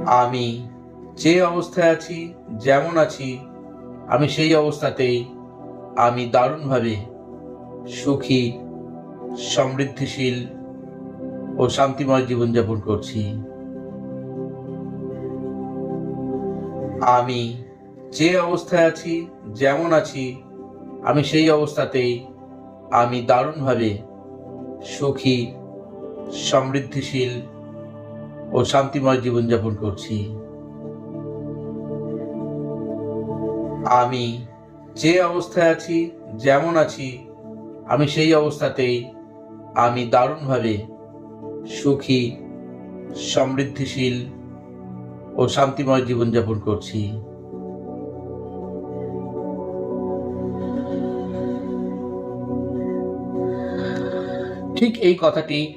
আমি যে অবস্থায় আছি, যেমন আছি, আমি সেই অবস্থাতেই আমি দারুণভাবে সুখী, সমৃদ্ধিশীল ও শান্তিময় জীবনযাপন করছি। আমি যে অবস্থায় আছি, যেমন আছি, আমি সেই অবস্থাতেই আমি দারুণভাবে সুখী, সমৃদ্ধিশীল ও শান্তিময় জীবনযাপন করছি। আমি যে অবস্থায় আছি, যেমন আছি, আমি সেই অবস্থাতেই আমি দারুণভাবে সুখী, সমৃদ্ধিশীল ও শান্তিময় জীবনযাপন করছি। ঠিক এই কথাটি